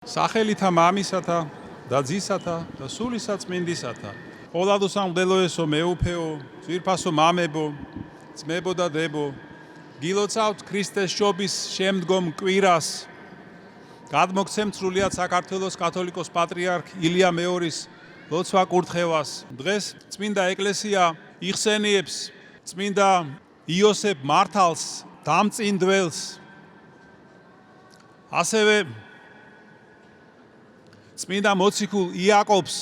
სახელითა მამისათა და ძისათა და სულისაწმინდისათა. ყოვლადოსა მდელოესო მეუფეო, ძვირფასო მამებო, ძმებო და დებო, გილოცავთ ქრისტეს შობის შემდგომ კვირას. გადმოგცემთ სრულიად საქართველოს კათოლიკოს პატრიარქ ილია მეორის ლოცვა კურთხევას. დღეს წმინდა ეკლესია იხსენიებს წმინდა იოსებ მართალს, დამწინდველს. ასევე წმინდა მოციქულ იაკობს,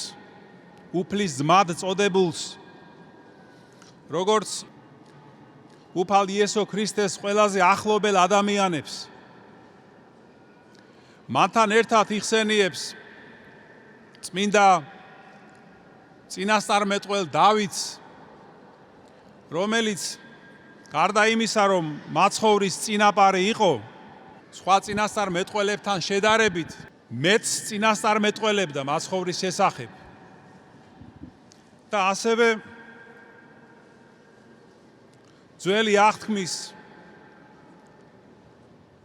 უფლის ძმად წოდებულს, როგორც უფალ იესო ქრისტეს ყველაზე ახლობელ ადამიანებს. მათთან ერთად იხსენიებს წმინდა წინასწარმეტყველ დავითს, რომელიც გარდა იმისა, რომ მაცხოვრის წინაპარი იყო, სხვა წინასწარმეტყველებთან შედარებით მეც წინასწარმეტყველებდა მაცხოვრის შესახებ. და ასევე ძველი აღთქმის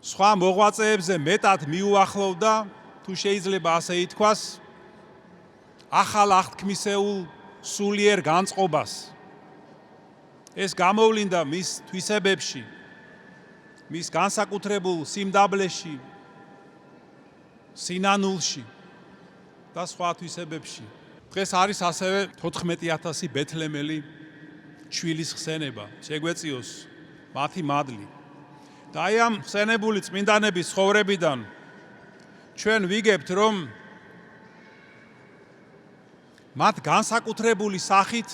სხვა მოღვაწეებზე მეტად მიუახლოვდა, თუ შეიძლება ასე ითქვას, ახალ აღთქმისეულ სულიერ განწყობას. ეს გამოვლინდა მის თვისებებში, მის განსაკუთრებულ სიმდაბლეში, სინანულში და სხვა თვისებებში. დღეს არის ასევე 14,000 ბეთლემელი ჩვილის ხსენება, შეგვეციოს მათი მადლი. და აი ამ ხსენებული წმინდანების ცხოვრებიდან ჩვენ ვიგებთ, რომ მათ განსაკუთრებული სახით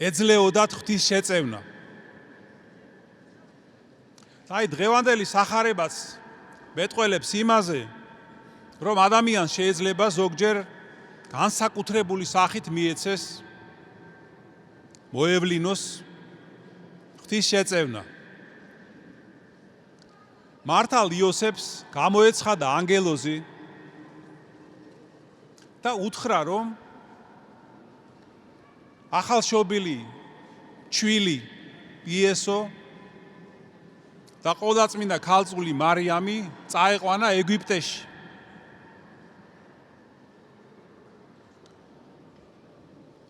ეძლეოდათ ღვთის შეწევნა. აი დღევანდელი სახარებაც მეტყველებს იმაზე, რომ ადამიანს შეიძლება ზოგჯერ განსაკუთრებული სახით მიეცეს მოევლინოს ღვთის შეწევნა. მართალ იოსებს გამოეცხადა ანგელოზი და უთხრა, რომ ახალშობილი ჩვილი იესო და ყოვლადწმინდა ქალწული მარიამი წაეყვანა ეგვიპტეში.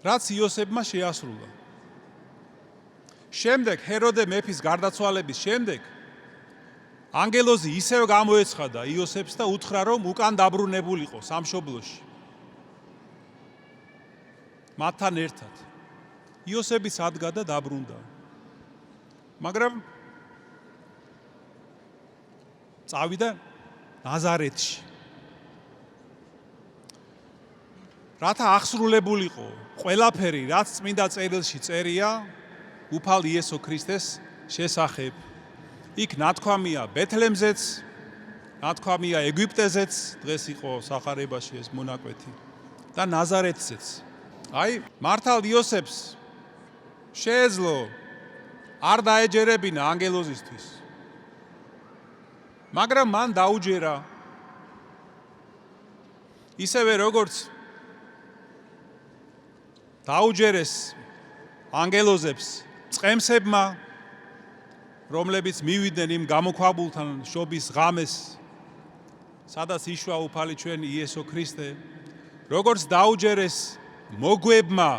რაც იოსებმა შეასრულა. შემდეგ ჰეროდე მეფის გარდაცვალების შემდეგ ანგელოზი ისევ გამოეცხადა იოსებს და უთხრა, რომ უკან დაბრუნებულიყო სამშობლოში. მათთან ერთად. იოსებიც ადგა და დაბრუნდა. მაგრამ წავიდა ნაზარეთში. რათა აღსრულებულიყო ყველაფერი, რაც წმინდა წერილში წერია უფალ იესო ქრისტეს შესახებ. იქ ნათქვამია ბეთლემზეც, ნათქვამია ეგვიპტეზეც, დღეს იყო სახარებაში ეს მონაკვეთი და ნაზარეთზეც. აი მართალ იოსებს შეეძლო არ დაეჯერებინა ანგელოზისთვის. მაგრამ მან დაუჯერა ისევე როგორც დაუჯერეს ანგელოზებს წყემსებმა, რომლებიც მივიდნენ იმ გამოქვაბულთან შობის ღამეს, სადაც იშვა უფალი ჩვენი იესო ქრისტე, როგორც დაუჯერეს მოგვებმა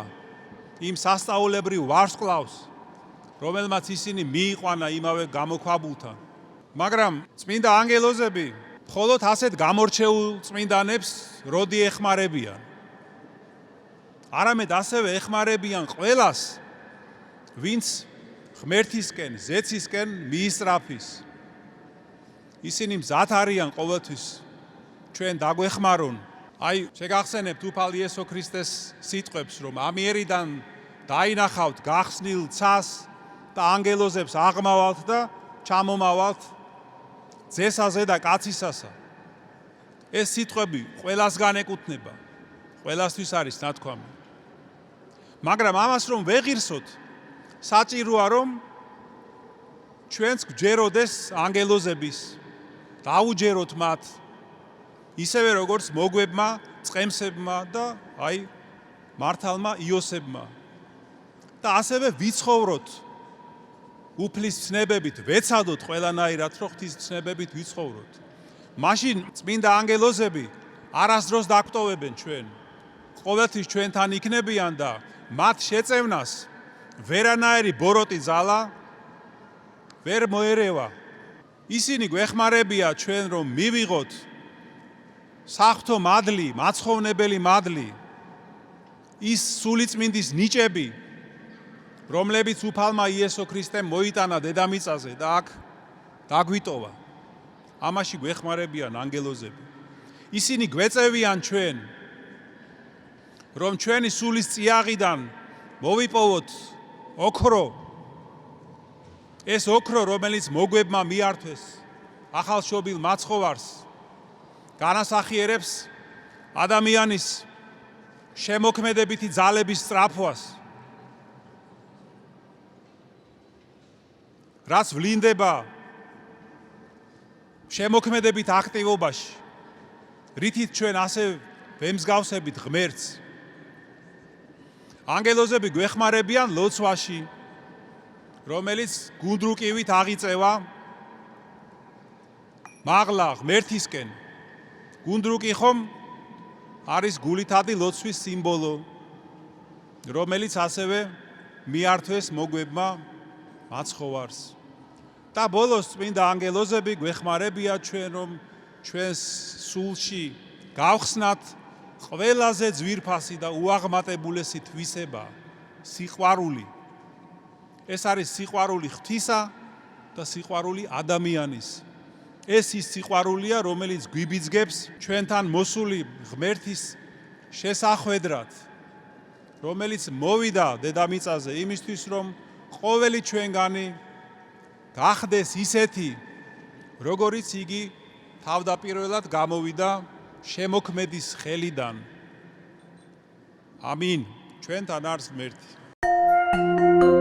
იმ სასწაულებრივ ვარსკვლავს, რომელმაც ისინი მიიყვანა იმავე გამოქვაბულთან. მაგრამ წმინდა ანგელოზები მხოლოდ ასეთ გამორჩეულ წმინდანებს როდი ეხმარებიან. არამედ ასევე ეხმარებიან ყველას, ვინც ღმერთისკენ, ზეცისკენ მიისწრაფის. ისინი მზად არიან ყოველთვის ჩვენ დაგვეხმარონ. აი, შეგახსენებთ უფალ იესო ქრისტეს სიტყვებს, რომ ამიერიდან დაინახავთ გახსნილ ცას და ანგელოზებს აღმავალთ და ჩამომავალთ ძესაზე და კაცისასა. ეს სიტყვები ყველას განეკუთვნება, ყველასთვის არის ნათქვამი. მაგრამ ამას რომ ვეღირსოთ, საჭიროა რომ ჩვენც გვჯეროდეს ანგელოზების, დაუჯეროთ მათ, ისევე როგორც მოგვებმა, წყემსებმა და აი მართალმა იოსებმა. და ასევე ვიცხოვროთ უფლის ცნებებით, ვეცადოთ ყველანაირად, რომ ღვთის ცნებებით ვიცხოვროთ. მაშინ წმინდა ანგელოზები არასდროს დაგვტოვებენ ჩვენ. ყოველთვის ჩვენთან იქნებიან და მათ შეწევნას ვერანაირი ბოროტი ძალა ვერ მოერევა. ისინი გვეხმარებიან ჩვენ რომ მივიღოთ საღვთო მადლი, მაცხოვნებელი მადლი, ის სულიწმინდის ნიჭები, რომლებიც უფალმა იესო ქრისტემ მოიტანა დედამიწაზე და აქ დაგვიტოვა. ამაში გვეხმარებიან ანგელოზები. ისინი გვეწევიან ჩვენ, რომ ჩვენი სულის წიაღიდან მოვიპოვოთ ოქრო. ეს ოქრო, რომელიც მოგვებმა მიართვეს ახალშობილ მაცხოვარს, განასახიერებს ადამიანის შემოქმედებითი ძალების სწრაფვას, რაც ვლინდება შემოქმედებით აქტივობაში, რითიც ჩვენ ასე ვემსგავსებით ღმერთს. ანგელოზები გვეხმარებიან ლოცვაში, რომელიც გუნდრუკივით აღიწევა მაღლა ღმერთისკენ. გუნდრუკი ხომ არის გულითადი ლოცვის სიმბოლო, რომელიც ასევე მიართვეს მოგვებმა მაცხოვარს. და ბოლოს წმინდა ანგელოზები გვეხმარებიან ჩვენ, რომ ჩვენს სულში გავხსნათ ყველაზე ძვირფასი და უაღმატებულესი თვისება, სიყვარული. ეს არის სიყვარული ღვთისა და სიყვარული ადამიანის. ეს ის სიყვარულია, რომელიც გვიბიძგებს ჩვენთან მოსული ღმერთის შესახვედრად, რომელიც მოვიდა დედამიწაზე იმისთვის, რომ ყოველი ჩვენგანი გახდეს ისეთი, როგორიც იგი თავდაპირველად გამოვიდა შემოქმედის ხელიდან. ამინ. ჩვენთან არის ღმერთი.